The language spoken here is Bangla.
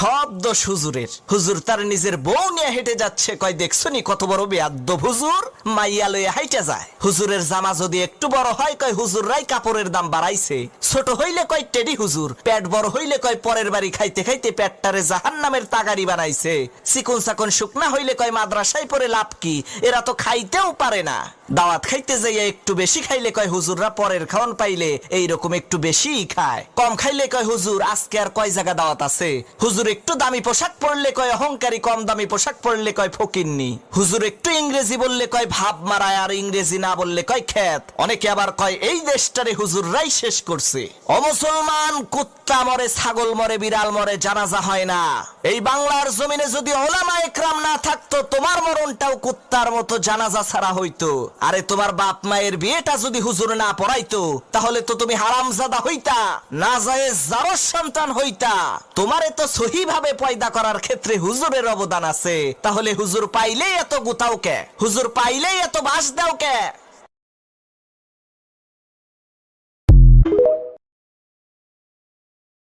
সব দোষ হুজুরের। হুজুর তার নিজের বউ নিয়ে হেঁটে যাচ্ছে, কয় দেখছনি কত বড় বেয়াদ্দব হুজুর, মাইয়া লইয়া হাইটা যায়। হুজুরের জামা যদি একটু বড় হয়, কয় হুজুররাই কাপড়ের দাম বাড়াইছে। ছোট হইলে কয় টেডি হুজুর, পেট বড় হইলে কয় পরের বাড়ি খাইতে খাইতে পেটটারে জাহান্নামের তাগারি বানাইছে। চিকন চাকন শুকনা হইলে কয় মাদ্রাসায় পড়ে লাভ কি, এরা তো খাইতেও পারে না। দাওয়াত খাইতে যাইয়া একটু বেশি খাইলে কয় হুজুররা পরের খাওয়ান পাইলে এইরকম একটু বেশি খায়। কম খাইলে কয় হুজুর আজকে আর কয় জায়গা দাওয়াত আছে। হুজুর একটু দামি পোশাক পরলে কয় অহংকারী, কম দামি পোশাক পরলে কয় ফকিন্নি। হুজুর একটু ইংরেজি বললে কয় ভাব মারায়, আর ইংরেজি না বললে কয় খ্যাত। অনেকে আবার কয় এই দেশটারে হুজুররাই শেষ করছে। ও মুসলমান, কুত্তা মরে, ছাগল মরে, বিড়াল মরে, জানাজা হয় না। এই বাংলার জমিনে যদি ওলামা একরাম না থাকতো, তোমার মরণটাও কুত্তার মতো জানাজা ছাড়া হইতো। আরে তোমার বাপ মায়ের বিয়েটা যদি হুজুর না পড়াইতো, তাহলে তো তুমি হারামজাদা হইতা, নাজায়েজ জারজ সন্তান হইতা। তোমারে তো সহি ভাবে পয়দা করার ক্ষেত্রে হুজুরের অবদান আছে। তাহলে হুজুর পাইলেই এত গুতাও কে? হুজুর পাইলেই এত বাস দাও কে?